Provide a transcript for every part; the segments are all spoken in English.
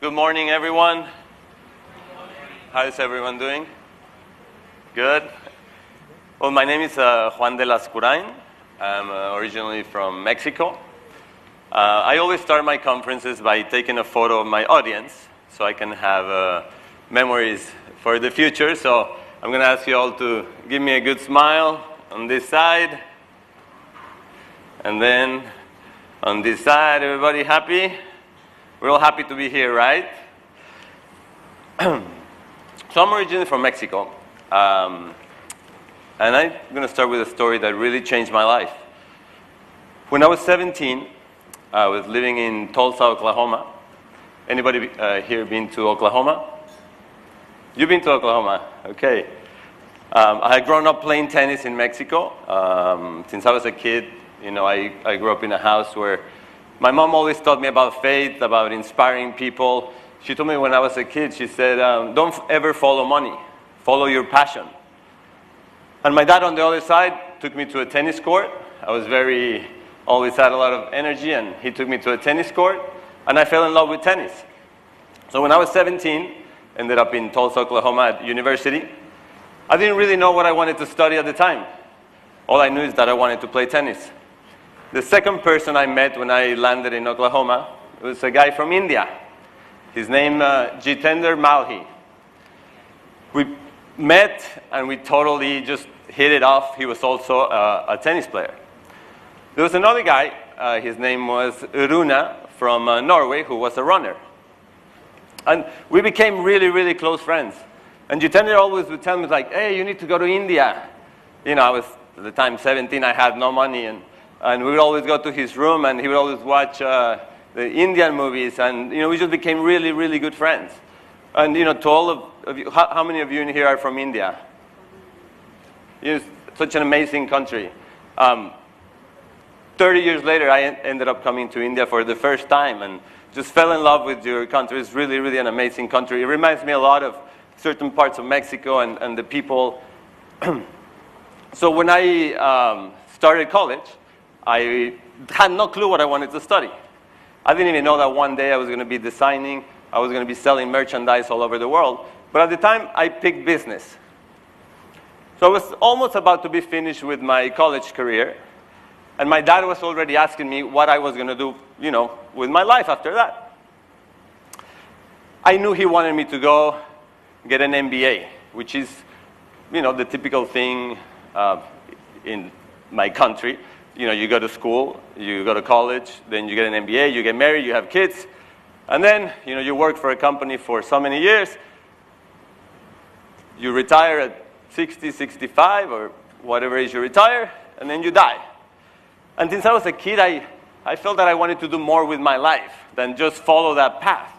Good morning, everyone. How is everyone doing? Good. Well, my name is Juan De Lascurain. I'm originally from Mexico. I always start my conferences by taking a photo of my audience so I can have memories for the future. So I'm going to ask you all to give me a good smile on this side. And then on this side, everybody happy? We're all happy to be here, right? So I'm originally from Mexico. And I'm going to start with a story that really changed my life. When I was 17, I was living in Tulsa, Oklahoma. Anybody here been to Oklahoma? You've been to Oklahoma? Okay. I had grown up playing tennis in Mexico. Since I was a kid, I grew up in a house where my mom always taught me about faith, about inspiring people. She told me when I was a kid, she said, don't ever follow money. Follow your passion. And my dad on the other side took me to a tennis court. I was always had a lot of energy, and he took me to a tennis court, and I fell in love with tennis. So when I was 17, ended up in Tulsa, Oklahoma at university. I didn't really know what I wanted to study at the time. All I knew is that I wanted to play tennis. The second person I met when I landed in Oklahoma was a guy from India. His name Jitender Malhi. We met and we totally just hit it off. He was also a tennis player. There was another guy, his name was Rune from Norway, who was a runner. And we became really, really close friends. And Jitender always would tell me, like, hey, you need to go to India. I was, at the time, 17, I had no money, and we would always go to his room, and he would always watch the Indian movies, and we just became really, really good friends. And to all of you, how many of you in here are from India? It's such an amazing country. 30 years later, I ended up coming to India for the first time, and just fell in love with your country. It's really, really an amazing country. It reminds me a lot of certain parts of Mexico and the people. So when I started college, I had no clue what I wanted to study. I didn't even know that one day I was going to be designing, I was going to be selling merchandise all over the world. But at the time, I picked business. So I was almost about to be finished with my college career. And my dad was already asking me what I was going to do, with my life after that. I knew he wanted me to go get an MBA, which is, the typical thing in my country. You go to school, you go to college, then you get an MBA, you get married, you have kids, and then, you work for a company for so many years. You retire at 60, 65, or whatever age you retire, and then you die. And since I was a kid, I felt that I wanted to do more with my life than just follow that path.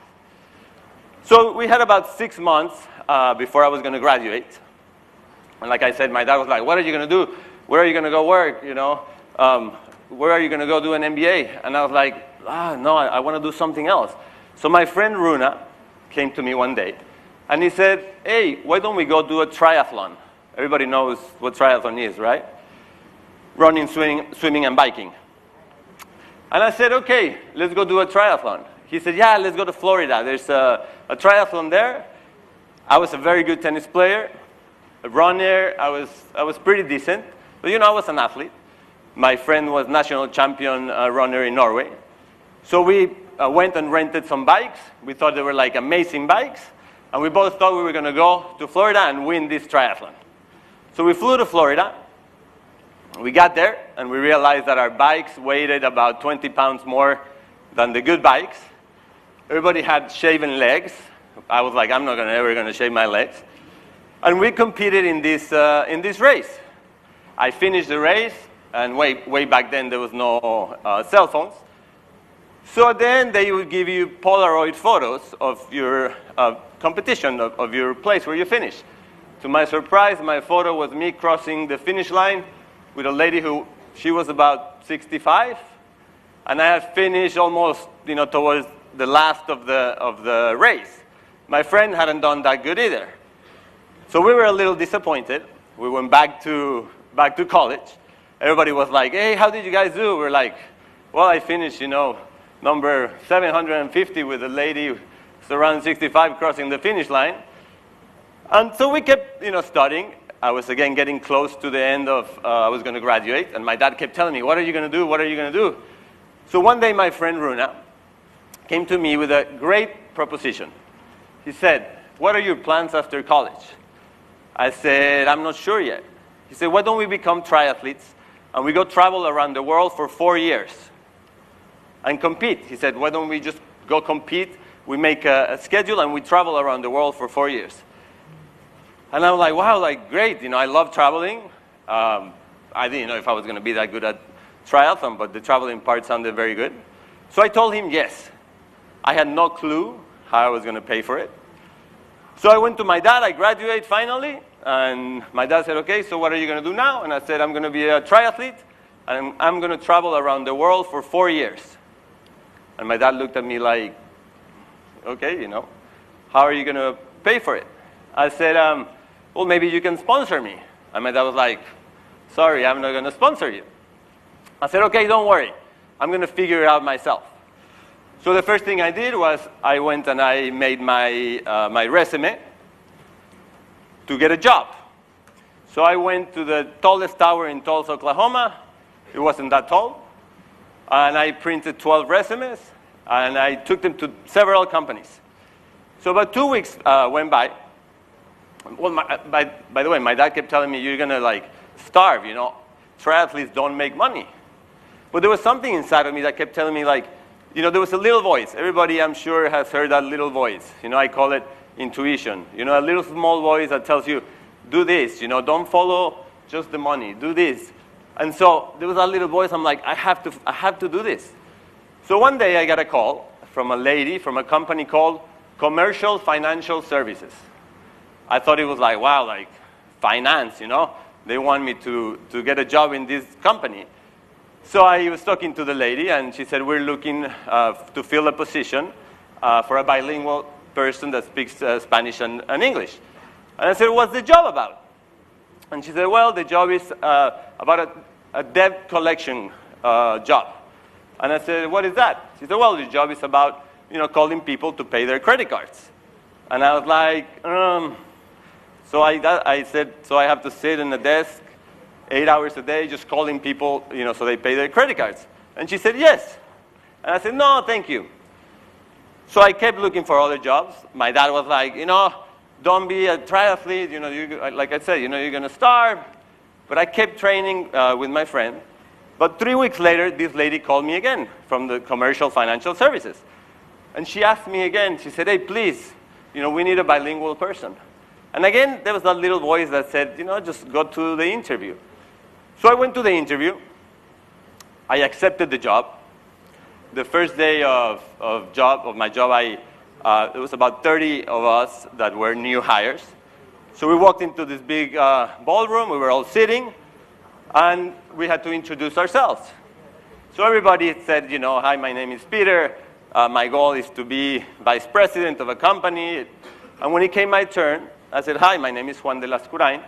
So we had about 6 months before I was going to graduate. And like I said, my dad was like, what are you going to do? Where are you going to go work, where are you going to go do an MBA? And I was like, no, I want to do something else. So my friend Rune came to me one day, and he said, hey, why don't we go do a triathlon? Everybody knows what triathlon is, right? Running, swimming, and biking. And I said, okay, let's go do a triathlon. He said, yeah, let's go to Florida. There's a triathlon there. I was a very good tennis player, a runner. I was pretty decent, but I was an athlete. My friend was national champion runner in Norway. So we went and rented some bikes. We thought they were like amazing bikes. And we both thought we were going to go to Florida and win this triathlon. So we flew to Florida. We got there, and we realized that our bikes weighed about 20 pounds more than the good bikes. Everybody had shaven legs. I was like, I'm not ever going to shave my legs. And we competed in this race. I finished the race. And way back then, there was no cell phones. So then they would give you Polaroid photos of your competition, of your place where you finished. To my surprise, my photo was me crossing the finish line with a lady she was about 65. And I had finished almost, towards the last of the race. My friend hadn't done that good either. So we were a little disappointed. We went back to college. Everybody was like, hey, how did you guys do? We're like, well, I finished, number 750 with a lady So around 65, crossing the finish line. And so we kept, studying. I was, again, getting close to the end of, I was going to graduate. And my dad kept telling me, what are you going to do? What are you going to do? So one day, my friend Runa came to me with a great proposition. He said, what are your plans after college? I said, I'm not sure yet. He said, why don't we become triathletes and we go travel around the world for 4 years and compete? He said, why don't we just go compete? We make a schedule and we travel around the world for 4 years. And I'm like, wow, great. I love traveling. I didn't know if I was going to be that good at triathlon, but the traveling part sounded very good. So I told him yes. I had no clue how I was going to pay for it. So I went to my dad. I graduated finally. And my dad said, okay, so what are you going to do now? And I said, I'm going to be a triathlete. And I'm going to travel around the world for 4 years. And my dad looked at me like, okay, how are you going to pay for it? I said, well, maybe you can sponsor me. And my dad was like, sorry, I'm not going to sponsor you. I said, okay, don't worry. I'm going to figure it out myself. So the first thing I did was I went and I made my resume to get a job. So I went to the tallest tower in Tulsa, Oklahoma. It wasn't that tall. And I printed 12 resumes, and I took them to several companies. So about 2 weeks went by. Well, by the way, my dad kept telling me, you're going to starve, Triathletes don't make money. But there was something inside of me that kept telling me there was a little voice. Everybody, I'm sure, has heard that little voice. I call it intuition. A little small voice that tells you, do this, don't follow just the money, do this. And so there was that little voice. I'm like, I have to do this. So one day I got a call from a lady from a company called Commercial Financial Services. I thought it was wow, finance, They want me to get a job in this company. So I was talking to the lady, and she said, we're looking to fill a position for a bilingual person that speaks Spanish and English. And I said, what's the job about? And she said, well, the job is about a debt collection job. And I said, what is that? She said, well, the job is about, calling people to pay their credit cards. And I was like, So I said, so I have to sit in the desk 8 hours a day just calling people, so they pay their credit cards. And she said, yes. And I said, no, thank you. So I kept looking for other jobs. My dad was like, don't be a triathlete. Like I said, you're going to starve. But I kept training with my friend. But 3 weeks later, this lady called me again from the Commercial Financial Services. And she asked me again, she said, hey, please, we need a bilingual person. And again, there was that little voice that said, just go to the interview. So I went to the interview. I accepted the job. The first day of my job, it was about 30 of us that were new hires. So we walked into this big ballroom. We were all sitting, and we had to introduce ourselves. So everybody said, hi, my name is Peter. My goal is to be vice president of a company. And when it came my turn, I said, hi, my name is Juan De Lascurain.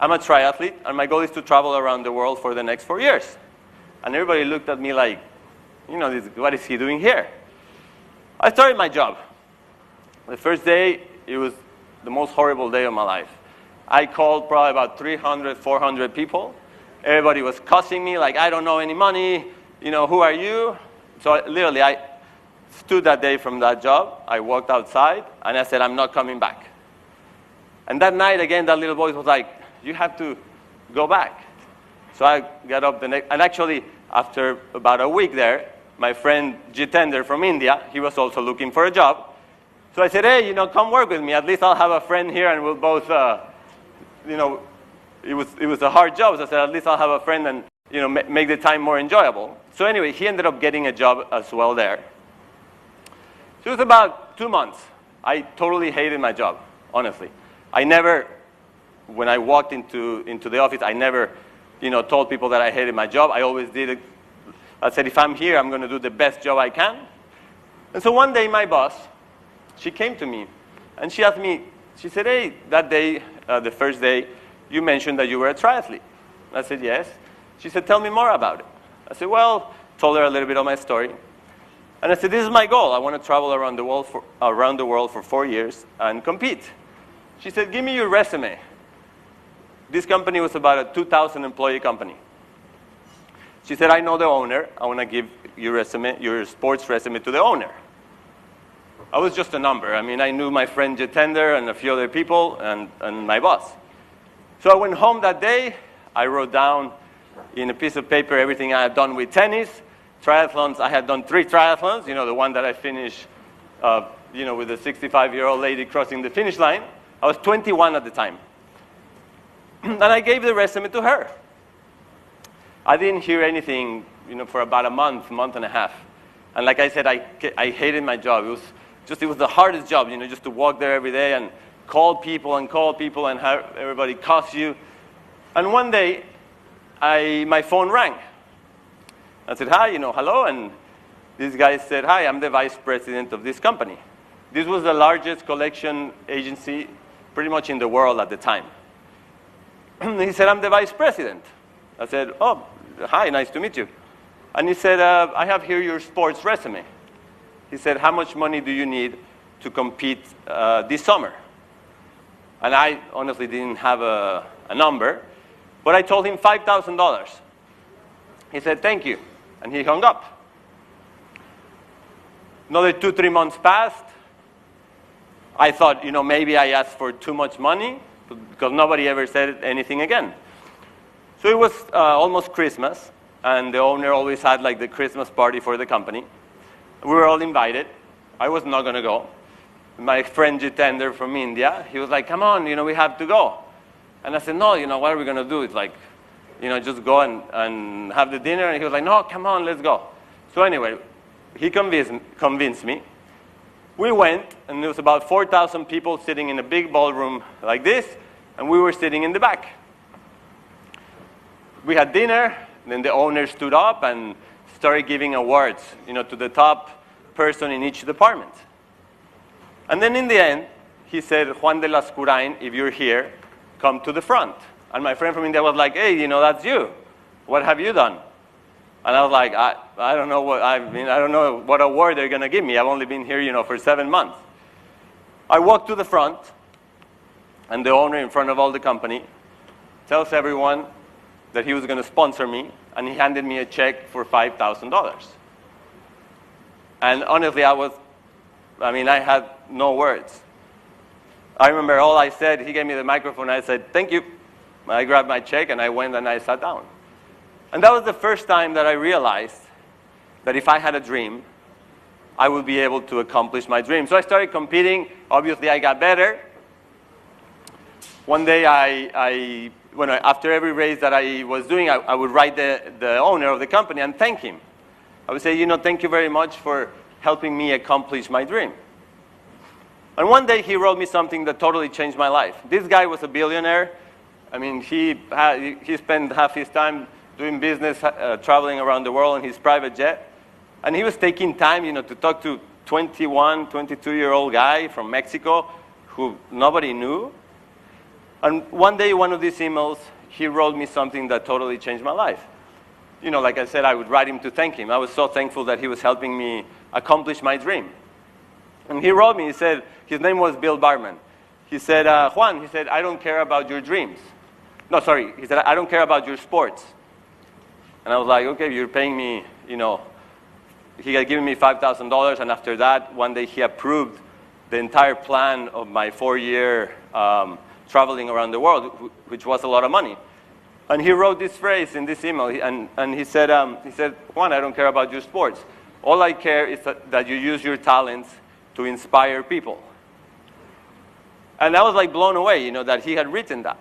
I'm a triathlete, and my goal is to travel around the world for the next 4 years. And everybody looked at me like, what is he doing here? I started my job. The first day, it was the most horrible day of my life. I called probably about 300, 400 people. Everybody was cussing me like, I don't know any money. Who are you? So I stood that day from that job. I walked outside, and I said, I'm not coming back. And that night, again, that little voice was like, you have to go back. So I got up the next, and actually, after about a week there, my friend Jitender from India, he was also looking for a job. So I said, hey, come work with me. At least I'll have a friend here, and we'll both, it was a hard job. So I said, at least I'll have a friend and, make the time more enjoyable. So anyway, he ended up getting a job as well there. So it was about 2 months. I totally hated my job, honestly. I never, when I walked into the office, I never, told people that I hated my job. I always did it. I said, if I'm here, I'm going to do the best job I can. And so one day, my boss, she came to me, and she asked me, she said, hey, that day, the first day, you mentioned that you were a triathlete. I said, yes. She said, tell me more about it. I said, well, told her a little bit of my story. And I said, this is my goal. I want to travel around the world for 4 years and compete. She said, give me your resume. This company was about a 2,000 employee company. She said, I know the owner. I want to give your resume, your sports resume, to the owner. I was just a number. I mean, I knew my friend Jitender and a few other people and my boss. So I went home that day. I wrote down in a piece of paper everything I had done with tennis. Triathlons, I had done 3 triathlons. You know, the one that I finished, with a 65-year-old lady crossing the finish line. I was 21 at the time. And I gave the resume to her. I didn't hear anything, for about a month and a half. And like I said, I hated my job. It was the hardest job, just to walk there every day and call people and have everybody cuss you. And one day, my phone rang. I said, hi, hello. And this guy said, hi, I'm the vice president of this company. This was the largest collection agency pretty much in the world at the time. He said, I'm the vice president. I said, oh, hi, nice to meet you. And he said, I have here your sports resume. He said, how much money do you need to compete this summer? And I honestly didn't have a number, but I told him $5,000. He said, thank you. And he hung up. Another 2-3 months passed. I thought, maybe I asked for too much money, because nobody ever said anything again. So it was almost Christmas, and the owner always had like the Christmas party for the company. We were all invited. I was not going to go. My friend Jitender from India, he was like, come on, we have to go. And I said, no, what are we going to do? It's like, just go and have the dinner. And he was like, no, come on, let's go. So anyway, he convinced me. We went, and there was about 4,000 people sitting in a big ballroom like this, and we were sitting in the back. We had dinner, then the owner stood up and started giving awards, to the top person in each department. And then in the end, he said, Juan De Lascurain, if you're here, come to the front. And my friend from India was like, hey, that's you. What have you done? And I was like, I don't know I don't know what award they're going to give me. I've only been here, for 7 months. I walked to the front, and the owner in front of all the company tells everyone that he was going to sponsor me, and he handed me a check for $5,000. And honestly, I had no words. I remember all I said, he gave me the microphone, I said, thank you. I grabbed my check, and I went and I sat down. And that was the first time that I realized that if I had a dream, I would be able to accomplish my dream. So I started competing. Obviously, I got better. One day, after every race that I was doing, I would write the owner of the company and thank him. I would say, thank you very much for helping me accomplish my dream. And one day, he wrote me something that totally changed my life. This guy was a billionaire. He spent half his time doing business, traveling around the world in his private jet. And he was taking time, to talk to 21, 22-year-old guy from Mexico who nobody knew. And one day, one of these emails, he wrote me something that totally changed my life. Like I said, I would write him to thank him. I was so thankful that he was helping me accomplish my dream. And he wrote me, he said, his name was Bill Barman. He said, Juan, he said, I don't care about your dreams. No, sorry, he said, I don't care about your sports. And I was like, okay, you're paying me, He had given me $5,000, and after that, one day he approved the entire plan of my 4-year traveling around the world, which was a lot of money. And he wrote this phrase in this email, and he said, Juan, I don't care about your sports. All I care is that you use your talents to inspire people. And I was like blown away, that he had written that.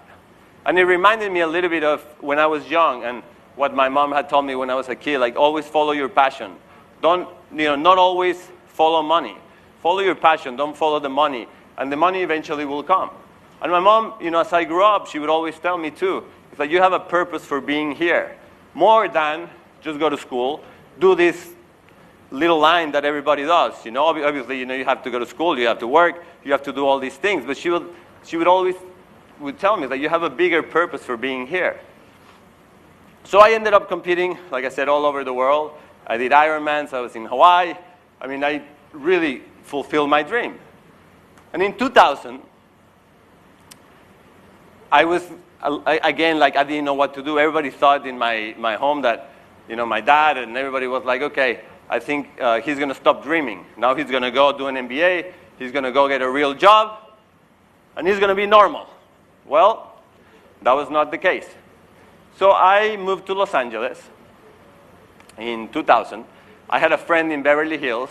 And it reminded me a little bit of when I was young and what my mom had told me when I was a kid, like always follow your passion. Don't, not always follow money. Follow your passion, don't follow the money. And the money eventually will come. And my mom, as I grew up, she would always tell me too, it's like you have a purpose for being here. More than just go to school, do this little line that everybody does. Obviously, you have to go to school, you have to work, you have to do all these things. But she would always tell me that you have a bigger purpose for being here. So I ended up competing, like I said, all over the world. I did Ironmans. I was in Hawaii. I mean, I really fulfilled my dream. And in 2000, I was, again, like I didn't know what to do. Everybody thought in my home that, my dad and everybody was like, okay, I think he's going to stop dreaming. Now he's going to go do an MBA. He's going to go get a real job. And he's going to be normal. Well, that was not the case. So I moved to Los Angeles in 2000. I had a friend in Beverly Hills.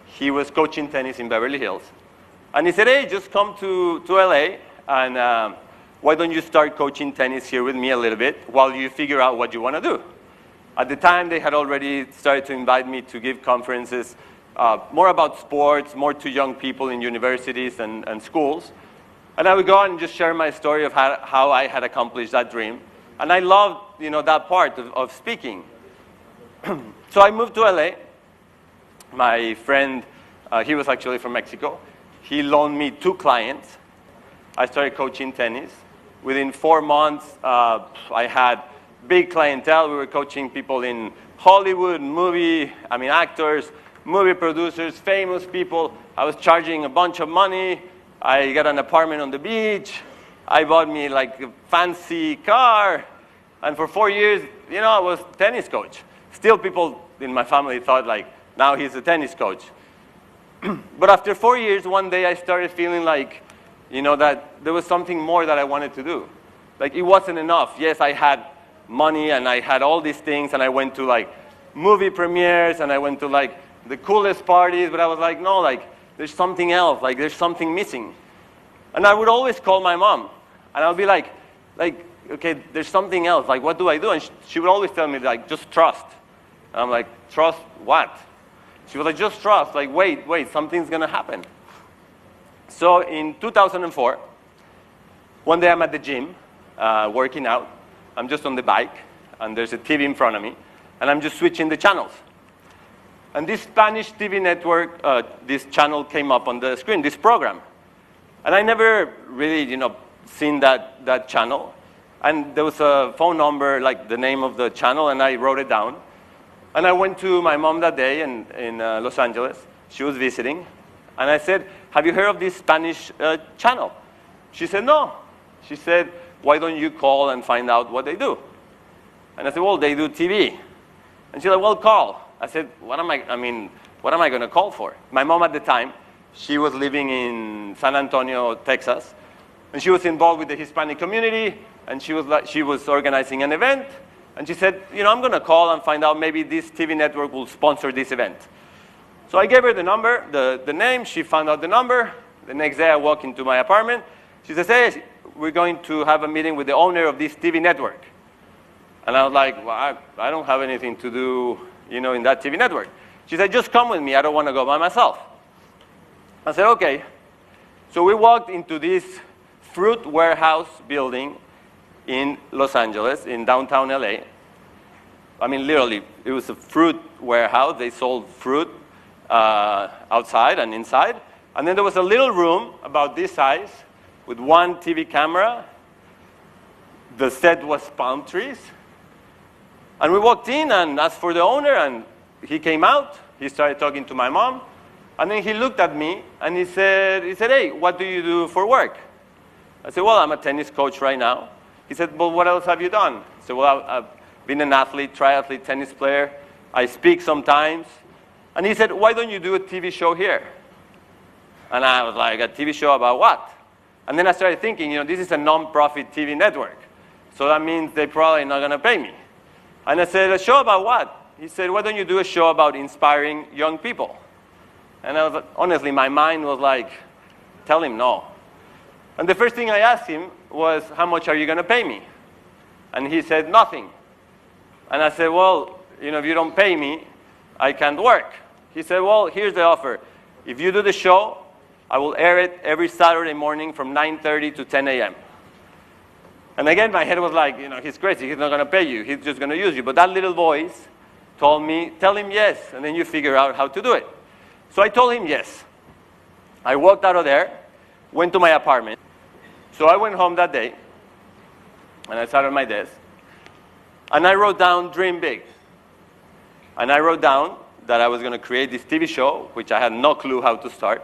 He was coaching tennis in Beverly Hills. And he said, hey, just come to LA and why don't you start coaching tennis here with me a little bit while you figure out what you want to do. At the time, they had already started to invite me to give conferences, more about sports, more to young people in universities and schools. And I would go on and just share my story of how I had accomplished that dream. And I loved, that part of speaking. So I moved to LA. My friend, he was actually from Mexico. He loaned me 2 clients. I started coaching tennis. Within 4 months, I had big clientele. We were coaching people in Hollywood, actors, movie producers, famous people. I was charging a bunch of money. I got an apartment on the beach. I bought me like a fancy car. And for 4 years, I was a tennis coach. Still people in my family thought like, now he's a tennis coach. But after 4 years, one day I started feeling like, that there was something more that I wanted to do. Like it wasn't enough. Yes, I had money and I had all these things and I went to like movie premieres and I went to like the coolest parties, but I was like, no, like there's something else, like there's something missing. And I would always call my mom and I would be like, okay, there's something else, like what do I do? And she would always tell me like, just trust. And I'm like, trust what? She was like, just trust, like wait, something's gonna happen. So in 2004, one day I'm at the gym, working out. I'm just on the bike, and there's a TV in front of me, and I'm just switching the channels. And this Spanish TV network, this channel came up on the screen, this program. And I never really, seen that channel. And there was a phone number, like the name of the channel, and I wrote it down. And I went to my mom that day in Los Angeles. She was visiting. And I said, have you heard of this Spanish channel? She said, no. She said, why don't you call and find out what they do? And I said, well, they do TV. And she's like, well, call. I said, what am I going to call for? My mom at the time, she was living in San Antonio, Texas. And she was involved with the Hispanic community. And she was organizing an event. And she said, I'm going to call and find out maybe this TV network will sponsor this event. So I gave her the number, the name. She found out the number. The next day I walk into my apartment. She says, hey, we're going to have a meeting with the owner of this TV network. And I was like, well, I don't have anything to do, in that TV network. She said, just come with me. I don't want to go by myself. I said, okay. So we walked into this fruit warehouse building in Los Angeles, in downtown LA. I mean, literally, it was a fruit warehouse. They sold fruit outside and inside. And then there was a little room about this size with one TV camera. The set was palm trees. And we walked in and asked for the owner, and he came out. He started talking to my mom. And then he looked at me, and he said, hey, what do you do for work? I said, well, I'm a tennis coach right now. He said, well, what else have you done? I said, well, I've been an athlete, triathlete, tennis player. I speak sometimes. And he said, why don't you do a TV show here? And I was like, a TV show about what? And then I started thinking, this is a non-profit TV network. So that means they're probably not going to pay me. And I said, a show about what? He said, why don't you do a show about inspiring young people? And I was, honestly, my mind was like, tell him no. And the first thing I asked him was, how much are you going to pay me? And he said, nothing. And I said, well, if you don't pay me, I can't work. He said, well, here's the offer. If you do the show, I will air it every Saturday morning from 9:30 to 10 a.m. And again, my head was like, he's crazy. He's not going to pay you. He's just going to use you. But that little voice told me, tell him yes, and then you figure out how to do it. So I told him yes. I walked out of there, went to my apartment. So I went home that day, and I sat at my desk, and I wrote down dream big. And I wrote down that I was going to create this TV show, which I had no clue how to start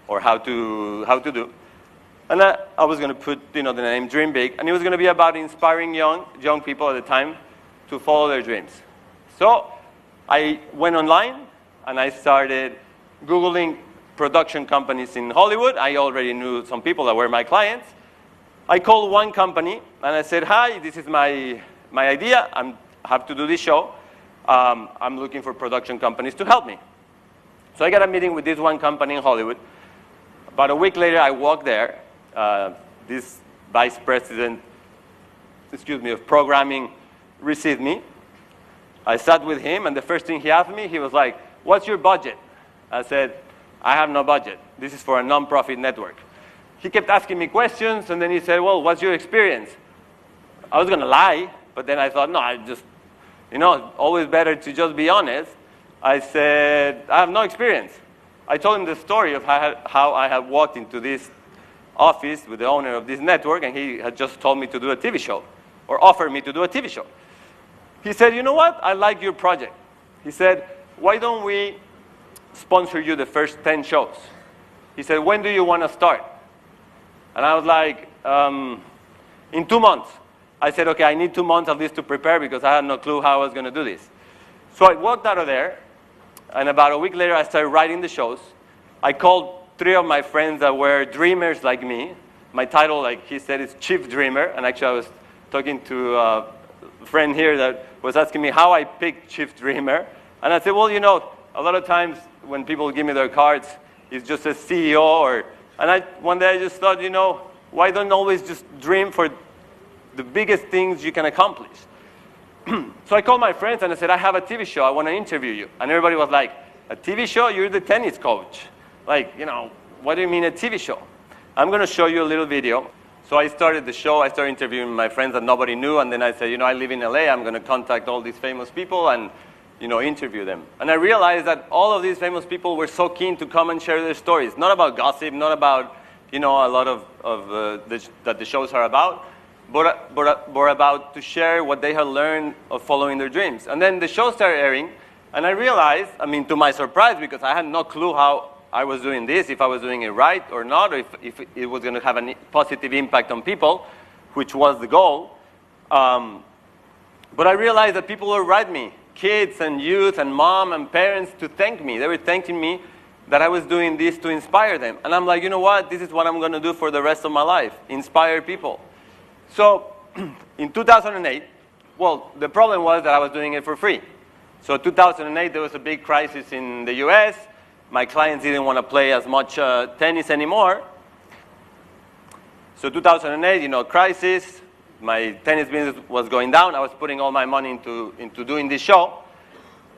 or how to do. And I was going to put, the name Dream Big, and it was going to be about inspiring young people at the time to follow their dreams. So I went online, and I started Googling production companies in Hollywood. I already knew some people that were my clients. I called one company, and I said, hi, this is my idea. I have to do this show. I'm looking for production companies to help me. So I got a meeting with this one company in Hollywood. About a week later, I walked there. This vice president, of programming received me. I sat with him, and the first thing he asked me, he was like, what's your budget? I said, I have no budget. This is for a non-profit network. He kept asking me questions, and then he said, well, what's your experience? I was going to lie, but then I thought, no, always better to just be honest. I said, I have no experience. I told him the story of how I had walked into this office with the owner of this network, and he had just told me to do a TV show, or offered me to do a TV show. He said, you know what? I like your project. He said, why don't we sponsor you the first 10 shows? He said, when do you want to start? And I was like, in 2 months. I said, okay, I need 2 months at least to prepare because I had no clue how I was going to do this. So I walked out of there, and about a week later, I started writing the shows. I called 3 of my friends that were dreamers like me. My title, like he said, is Chief Dreamer. And actually, I was talking to a friend here that was asking me how I picked Chief Dreamer. And I said, well, a lot of times when people give me their cards, it's just a CEO. One day I just thought, why don't always just dream for the biggest things you can accomplish? So I called my friends and I said, I have a TV show. I want to interview you. And everybody was like, a TV show? You're the tennis coach. Like, what do you mean a TV show? I'm going to show you a little video. So I started the show. I started interviewing my friends that nobody knew. And then I said, I live in LA. I'm going to contact all these famous people and, interview them. And I realized that all of these famous people were so keen to come and share their stories. Not about gossip, not about, a lot of that the shows are about. But about to share what they had learned of following their dreams. And then the show started airing, and I realized, to my surprise, because I had no clue how I was doing this, if I was doing it right or not, or if it was going to have a positive impact on people, which was the goal. But I realized that people would write me, kids and youth and mom and parents, to thank me. They were thanking me that I was doing this to inspire them. And I'm like, you know what? This is what I'm going to do for the rest of my life, inspire people. So in 2008, the problem was that I was doing it for free. So 2008, there was a big crisis in the US. My clients didn't want to play as much tennis anymore. So 2008, crisis. My tennis business was going down. I was putting all my money into doing this show.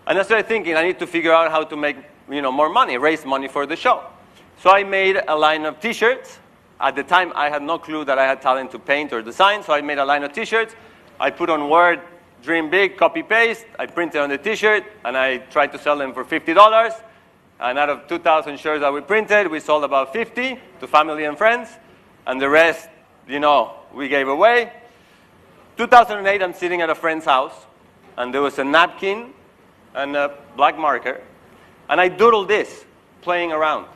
And I started thinking, I need to figure out how to make more money, raise money for the show. So I made a line of T-shirts. At the time, I had no clue that I had talent to paint or design, so I made a line of T-shirts. I put on Word, Dream Big, copy paste. I printed on the T-shirt, and I tried to sell them for $50. And out of 2,000 shirts that we printed, we sold about 50 to family and friends. And the rest, we gave away. 2008, I'm sitting at a friend's house, and there was a napkin and a black marker. And I doodled this, playing around.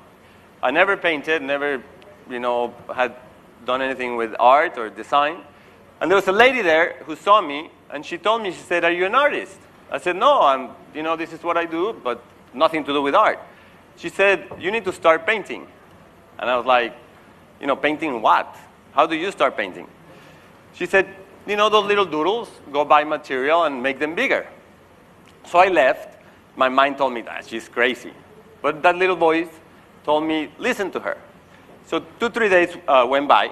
I never painted, never had done anything with art or design. And there was a lady there who saw me, and she told me, she said, are you an artist? I said, no, this is what I do, but nothing to do with art. She said, you need to start painting. And I was like, painting what? How do you start painting? She said, those little doodles, go buy material and make them bigger. So I left. My mind told me that she's crazy. But that little voice told me, listen to her. So 2-3 days went by.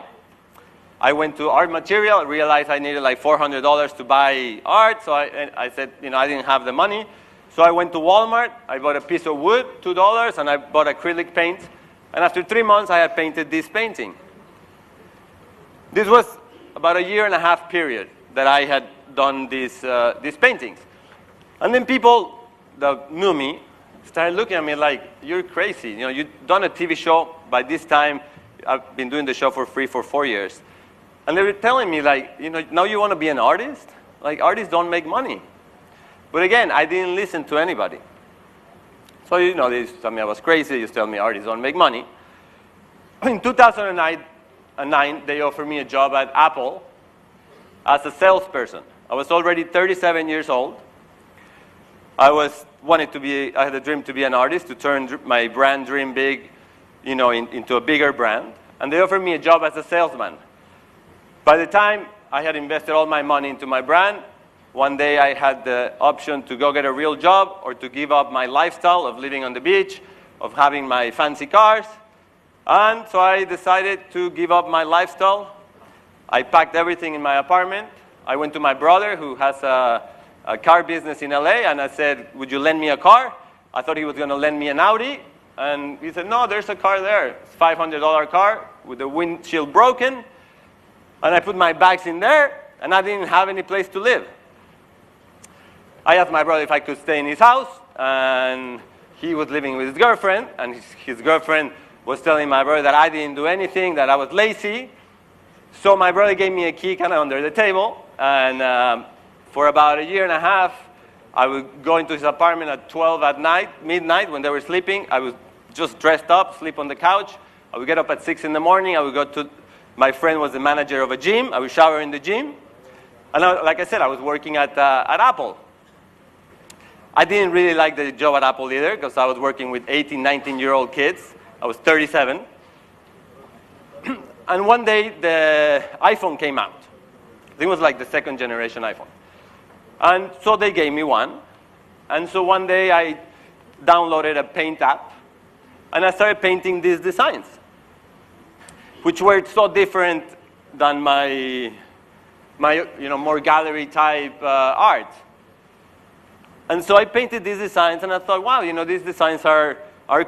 I went to art material, realized I needed like $400 to buy art. So I said, I didn't have the money. So I went to Walmart. I bought a piece of wood, $2, and I bought acrylic paint. And after 3 months, I had painted this painting. This was about a 1.5 year period that I had done these paintings. And then people that knew me started looking at me like, you're crazy. You've done a TV show. By this time, I've been doing the show for free for 4 years. And they were telling me, like, now you want to be an artist? Like, artists don't make money. But again, I didn't listen to anybody. So, they used to tell me I was crazy. They used to tell me artists don't make money. In 2009, they offered me a job at Apple as a salesperson. I was already 37 years old. I had a dream to be an artist, to turn my brand dream big, into a bigger brand. And they offered me a job as a salesman. By the time I had invested all my money into my brand, one day I had the option to go get a real job or to give up my lifestyle of living on the beach, of having my fancy cars. And so I decided to give up my lifestyle. I packed everything in my apartment. I went to my brother, who has a car business in LA, and I said, would you lend me a car? I thought he was going to lend me an Audi. And he said, no, there's a car there. It's a $500 car with the windshield broken. And I put my bags in there, and I didn't have any place to live. I asked my brother if I could stay in his house, and he was living with his girlfriend, and his girlfriend was telling my brother that I didn't do anything, that I was lazy. So my brother gave me a key kind of under the table, and for about a year and a half, I would go into his apartment at 12 at night, midnight, when they were sleeping. I was just dressed up, sleep on the couch. I would get up at 6 in the morning. I would go to, my friend was the manager of a gym. I would shower in the gym. And like I said, I was working at Apple. I didn't really like the job at Apple either, because I was working with 18, 19-year-old kids. I was 37. And one day, the iPhone came out. I think it was like the second generation iPhone. And so they gave me one. And so one day, I downloaded a paint app, and I started painting these designs, which were so different than my more gallery-type art. And so I painted these designs, and I thought, wow, these designs are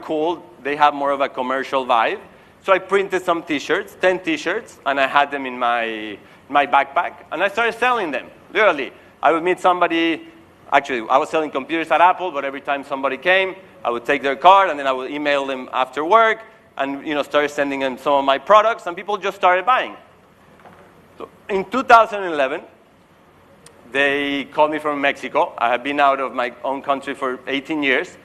cool. They have more of a commercial vibe. So I printed some T-shirts, 10 T-shirts, and I had them in my backpack, and I started selling them, literally. I would meet somebody. Actually, I was selling computers at Apple, but every time somebody came, I would take their card, and then I would email them after work, and started sending them some of my products, and people just started buying. So in 2011, they called me from Mexico. I had been out of my own country for 18 years.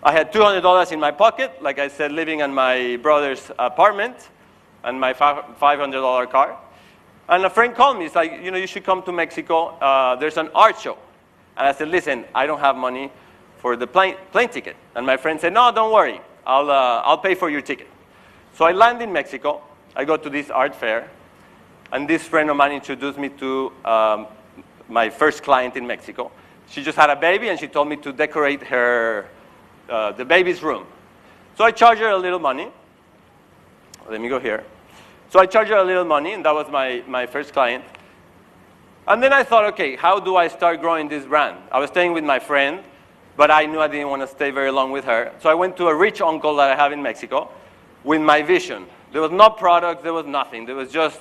I had $200 in my pocket, like I said, living in my brother's apartment, and my $500 car. And a friend called me. He's like, you should come to Mexico. There's an art show. And I said, listen, I don't have money for the plane ticket. And my friend said, no, don't worry. I'll pay for your ticket. So I land in Mexico. I go to this art fair. And this friend of mine introduced me to my first client in Mexico. She just had a baby, and she told me to decorate the baby's room. So I charged her a little money. Let me go here. So I charged her a little money, and that was my first client. And then I thought, okay, how do I start growing this brand? I was staying with my friend, but I knew I didn't want to stay very long with her. So I went to a rich uncle that I have in Mexico with my vision. There was no product, there was nothing. There was just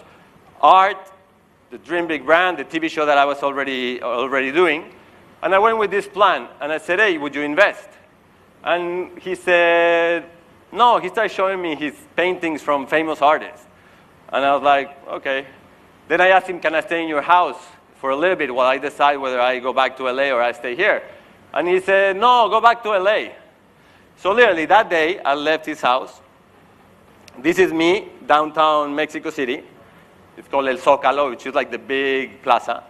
art, the Dream Big brand, the TV show that I was already doing. And I went with this plan, and I said, hey, would you invest? And he said, no. He started showing me his paintings from famous artists. And I was like, okay. Then I asked him, can I stay in your house for a little bit while I decide whether I go back to LA or I stay here? And he said, no, go back to LA. So literally that day, I left his house. This is me, downtown Mexico City. It's called El Zócalo, which is like the big plaza.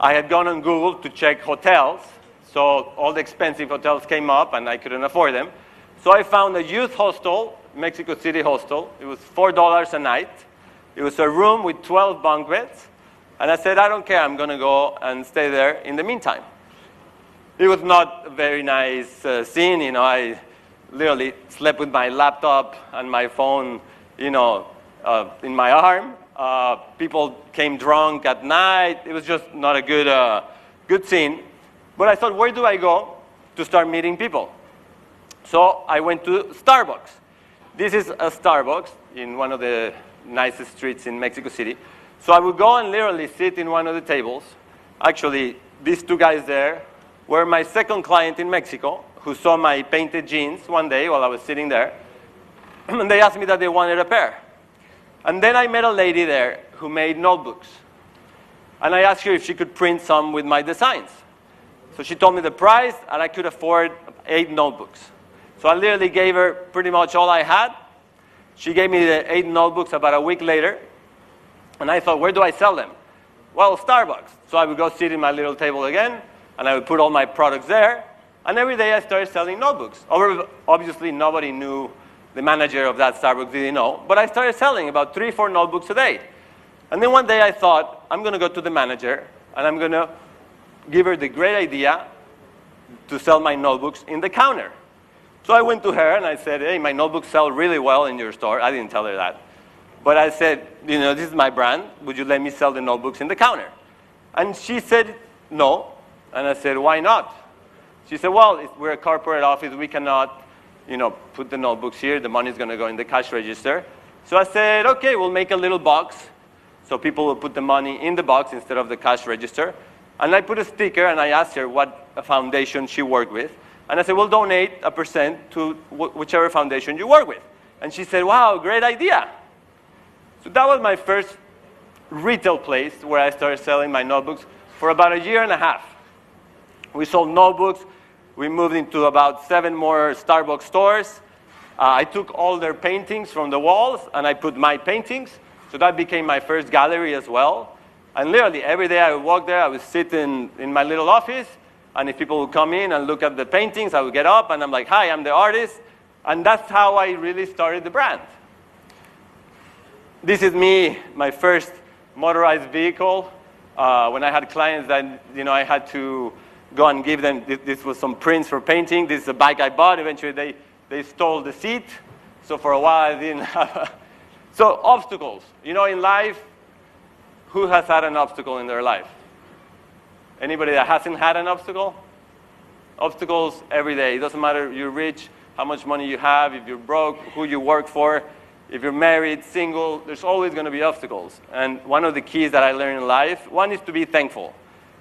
I had gone on Google to check hotels. So all the expensive hotels came up, and I couldn't afford them. So I found a youth hostel, Mexico City hostel. It was $4 a night. It was a room with 12 bunk beds. And I said, I don't care. I'm going to go and stay there in the meantime. It was not a very nice scene. I literally slept with my laptop and my phone, in my arm. People came drunk at night. It was just not a good scene. But I thought, where do I go to start meeting people? So I went to Starbucks. This is a Starbucks in one of the nicest streets in Mexico City. So I would go and literally sit in one of the tables. Actually, these two guys there were my second client in Mexico, who saw my painted jeans one day while I was sitting there. And they asked me that they wanted a pair. And then I met a lady there who made notebooks. And I asked her if she could print some with my designs. So she told me the price, and I could afford 8 notebooks. So I literally gave her pretty much all I had. She gave me the 8 notebooks about a week later. And I thought, where do I sell them? Well, Starbucks. So I would go sit in my little table again, and I would put all my products there. And every day I started selling notebooks. Obviously, nobody knew. The manager of that Starbucks didn't know. But I started selling about 3 or 4 notebooks a day. And then one day I thought, I'm going to go to the manager, and I'm going to give her the great idea to sell my notebooks in the counter. So I went to her, and I said, hey, my notebooks sell really well in your store. I didn't tell her that. But I said, this is my brand. Would you let me sell the notebooks in the counter? And she said, no. And I said, why not? She said, well, we're a corporate office. We cannot, put the notebooks here. The money's going to go in the cash register. So I said, okay, we'll make a little box. So people will put the money in the box instead of the cash register. And I put a sticker, and I asked her what foundation she worked with. And I said, we'll donate a % to whichever foundation you work with. And she said, wow, great idea. So that was my first retail place where I started selling my notebooks for about 1.5 years. We sold notebooks. We moved into about 7 more Starbucks stores. I took all their paintings from the walls, and I put my paintings. So that became my first gallery as well. And literally, every day I would walk there, I would sit in my little office, and if people would come in and look at the paintings, I would get up, and I'm like, hi, I'm the artist. And that's how I really started the brand. This is me, my first motorized vehicle. When I had clients that, I had to go and give them, this was some prints for painting. This is a bike I bought. Eventually, they stole the seat. So for a while, I didn't have. So obstacles. In life, who has had an obstacle in their life? Anybody that hasn't had an obstacle? Obstacles every day. It doesn't matter if you're rich, how much money you have, if you're broke, who you work for, if you're married, single, there's always going to be obstacles. And one of the keys that I learned in life, one is to be thankful.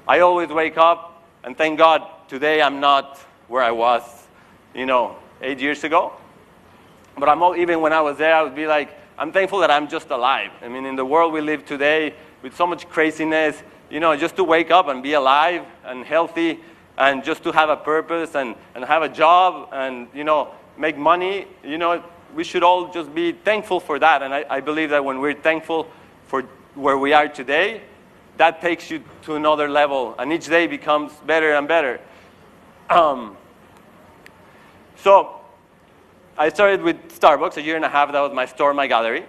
I always wake up and thank God, today I'm not where I was, 8 years ago. But even when I was there, I would be like, I'm thankful that I'm just alive. I mean, in the world we live today, with so much craziness, just to wake up and be alive and healthy and just to have a purpose and have a job and, make money, we should all just be thankful for that. And I believe that when we're thankful for where we are today, that takes you to another level. And each day becomes better and better. So I started with Starbucks 1.5 years. That was my store, my gallery.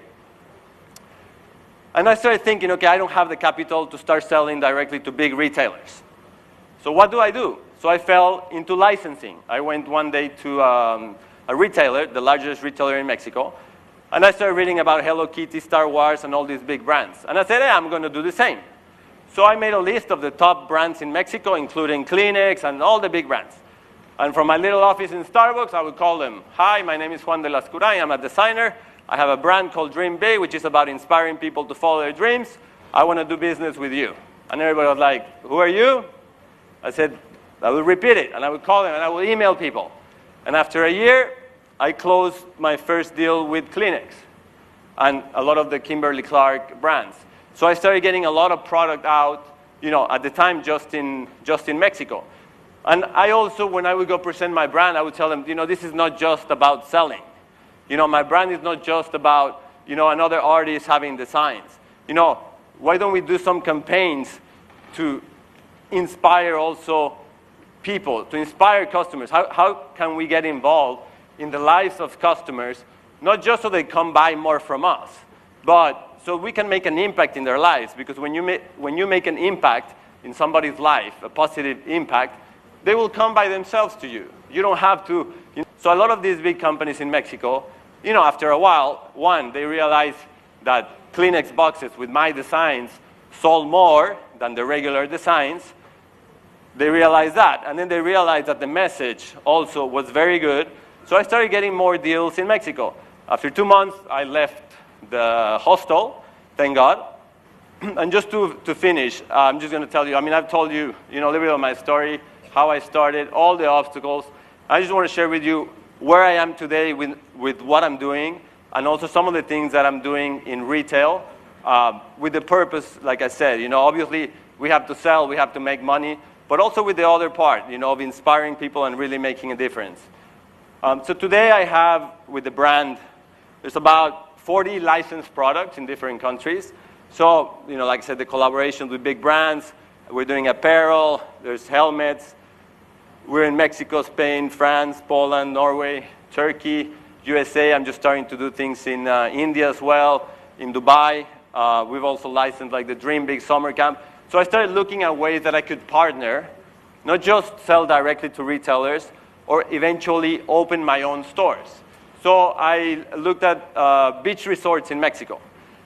And I started thinking, okay, I don't have the capital to start selling directly to big retailers. So what do? So I fell into licensing. I went one day to a retailer, the largest retailer in Mexico, and I started reading about Hello Kitty, Star Wars, and all these big brands. And I said, hey, I'm going to do the same. So I made a list of the top brands in Mexico, including Kleenex and all the big brands. And from my little office in Starbucks, I would call them, hi, my name is Juan De Lascurain. I'm a designer. I have a brand called Dream Big, which is about inspiring people to follow their dreams. I want to do business with you. And everybody was like, who are you? I said, I would repeat it, and I would call them, and I would email people. And after 1 year, I closed my first deal with Kleenex and a lot of the Kimberly-Clark brands. So I started getting a lot of product out, at the time, just in Mexico. And I also, when I would go present my brand, I would tell them, this is not just about selling. My brand is not just about, another artist having designs. Why don't we do some campaigns to inspire also people, to inspire customers? How can we get involved in the lives of customers, not just so they come buy more from us, but so we can make an impact in their lives? Because when you make an impact in somebody's life, a positive impact, they will come by themselves to you. You don't have to. So a lot of these big companies in Mexico, after a while, one, they realized that Kleenex boxes with my designs sold more than the regular designs. They realized that. And then they realized that the message also was very good. So I started getting more deals in Mexico. After 2 months, I left the hostel, thank God. And just to finish, I'm just going to tell you, I've told you, a little bit of my story, how I started, all the obstacles. I just want to share with you where I am today with what I'm doing, and also some of the things that I'm doing in retail with the purpose, like I said. Obviously, we have to sell, we have to make money, but also with the other part, of inspiring people and really making a difference. So today I have, with the brand, there's about 40 licensed products in different countries. So, like I said, the collaborations with big brands. We're doing apparel, there's helmets. We're in Mexico, Spain, France, Poland, Norway, Turkey, USA. I'm just starting to do things in India as well, in Dubai. We've also licensed like the Dream Big Summer Camp. So I started looking at ways that I could partner, not just sell directly to retailers, or eventually open my own stores. So I looked at beach resorts in Mexico.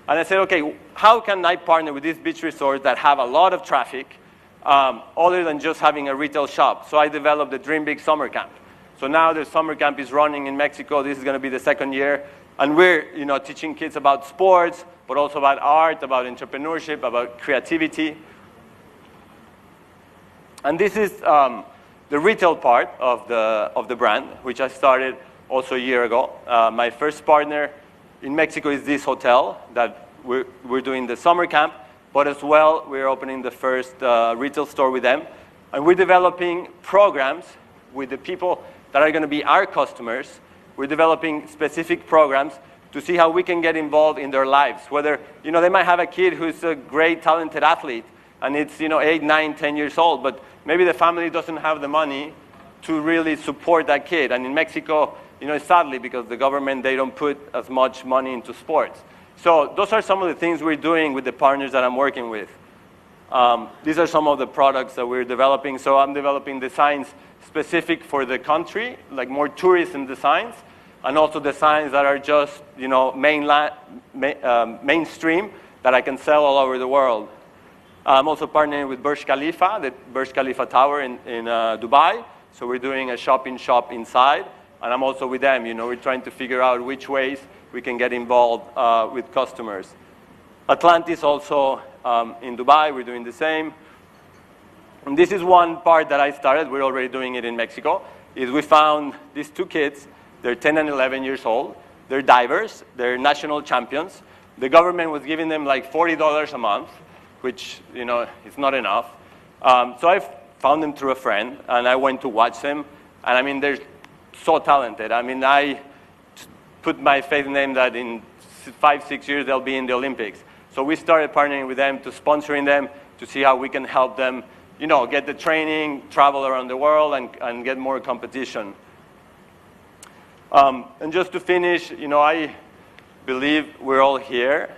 And I said, okay, how can I partner with these beach resorts that have a lot of traffic, other than just having a retail shop? So I developed the Dream Big Summer Camp. So now the summer camp is running in Mexico. This is going to be the second year. And we're teaching kids about sports, but also about art, about entrepreneurship, about creativity. And this is the retail part of the brand, which I started also a year ago. My first partner in Mexico is this hotel that we're doing the summer camp, but as well we're opening the first retail store with them. And we're developing programs with the people that are going to be our customers. We're developing specific programs to see how we can get involved in their lives. Whether, they might have a kid who's a great, talented athlete, and it's, 8, 9, 10 years old, but maybe the family doesn't have the money to really support that kid. And in Mexico, sadly, because the government, they don't put as much money into sports. So those are some of the things we're doing with the partners that I'm working with. These are some of the products that we're developing. So I'm developing designs specific for the country, like more tourism designs, and also designs that are just, mainstream, that I can sell all over the world. I'm also partnering with Burj Khalifa, the Burj Khalifa Tower in Dubai. So we're doing a shop-in-shop inside. And I'm also with them, we're trying to figure out which ways we can get involved with customers. Atlantis also in Dubai, we're doing the same. And this is one part that I started, we're already doing it in Mexico, is we found these two kids, they're 10 and 11 years old, they're divers, they're national champions. The government was giving them like $40 a month, which, is not enough. So I found them through a friend, and I went to watch them, and they're so talented. I put my faith in them that in 5, 6 years they'll be in the Olympics. So we started partnering with them, to sponsoring them, to see how we can help them, get the training, travel around the world, and get more competition. And just to finish, I believe we're all here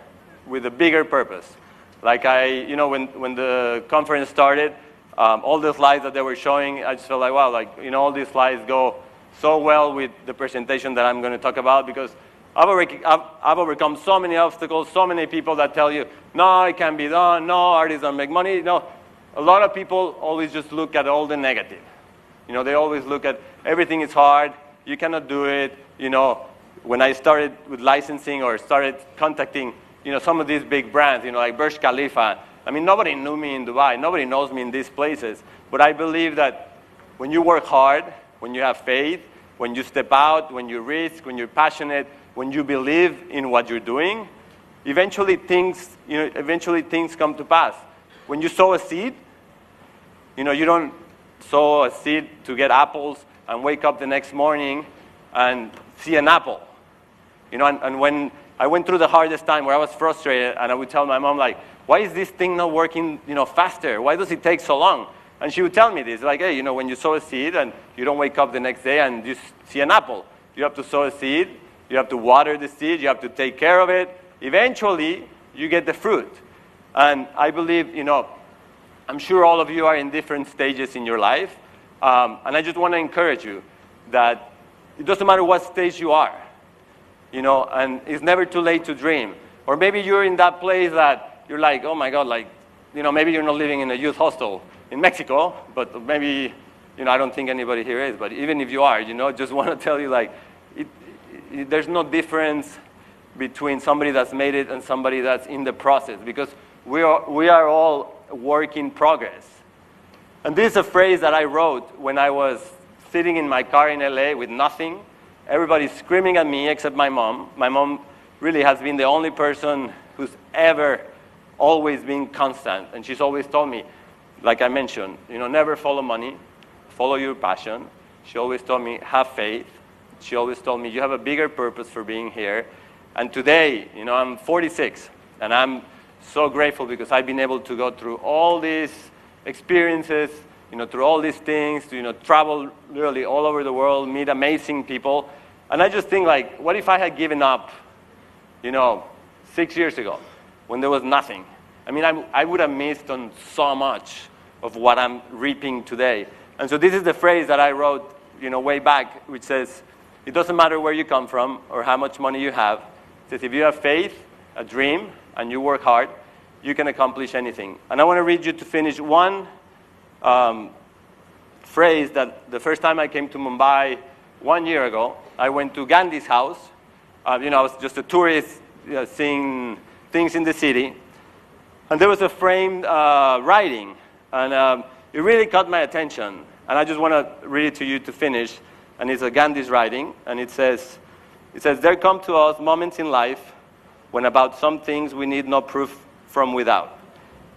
with a bigger purpose. Like when the conference started, all the slides that they were showing, I just felt like, wow, all these slides go so well with the presentation that I'm going to talk about, because I've overcome so many obstacles, so many people that tell you, no, it can't be done, no, artists don't make money. No, a lot of people always just look at all the negative. They always look at everything is hard, you cannot do it. When I started with licensing or started contacting, some of these big brands, like Burj Khalifa, nobody knew me in Dubai, nobody knows me in these places. But I believe that when you work hard, when you have faith, when you step out, when you risk, when you're passionate, when you believe in what you're doing, eventually things come to pass. When you sow a seed, you don't sow a seed to get apples and wake up the next morning and see an apple. And when I went through the hardest time where I was frustrated, and I would tell my mom, why is this thing not working, faster? Why does it take so long? And she would tell me this, hey, when you sow a seed and you don't wake up the next day and you see an apple, you have to sow a seed, you have to water the seed, you have to take care of it. Eventually, you get the fruit. And I believe, I'm sure all of you are in different stages in your life. And I just want to encourage you that it doesn't matter what stage you are, and it's never too late to dream. Or maybe you're in that place that you're like, oh my God, maybe you're not living in a youth hostel in Mexico, but maybe, I don't think anybody here is, but even if you are, just want to tell you, there's no difference between somebody that's made it and somebody that's in the process, because we are all work in progress. And this is a phrase that I wrote when I was sitting in my car in LA with nothing. Everybody's screaming at me except my mom. My mom really has been the only person who's ever always been constant. And she's always told me, like I mentioned, never follow money, follow your passion. She always told me, have faith. She always told me, you have a bigger purpose for being here. And today, I'm 46, and I'm so grateful because I've been able to go through all these experiences, through all these things, to, travel literally all over the world, meet amazing people. And I just think, like, what if I had given up, 6 years ago when there was nothing? I mean, I would have missed on so much of what I'm reaping today. And so this is the phrase that I wrote, way back, which says, it doesn't matter where you come from or how much money you have. It says, if you have faith, a dream, and you work hard, you can accomplish anything. And I want to read you to finish one phrase that the first time I came to Mumbai 1 year ago, I went to Gandhi's house. I was just a tourist seeing things in the city. And there was a framed writing. And it really caught my attention. And I just want to read it to you to finish. And it's a Gandhi's writing. And it says, there come to us moments in life when about some things we need no proof from without.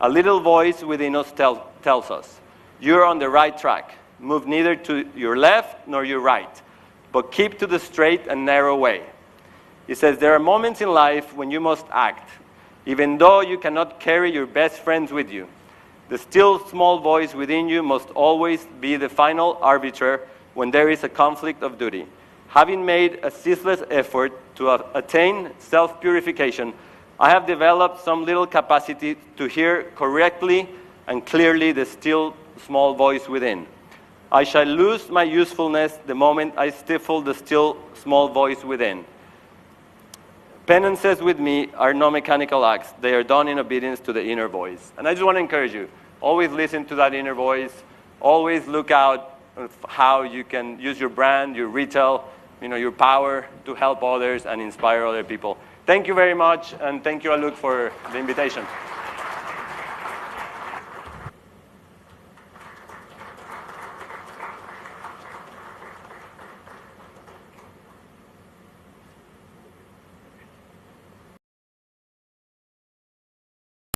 A little voice within us tells us, you're on the right track. Move neither to your left nor your right, but keep to the straight and narrow way. He says, there are moments in life when you must act, even though you cannot carry your best friends with you. The still small voice within you must always be the final arbiter when there is a conflict of duty. Having made a ceaseless effort to attain self-purification, I have developed some little capacity to hear correctly and clearly the still small voice within. I shall lose my usefulness the moment I stifle the still small voice within. Penances with me are no mechanical acts. They are done in obedience to the inner voice. And I just want to encourage you, always listen to that inner voice. Always look out how you can use your brand, your retail, your power to help others and inspire other people. Thank you very much, and thank you, Aluk, for the invitation.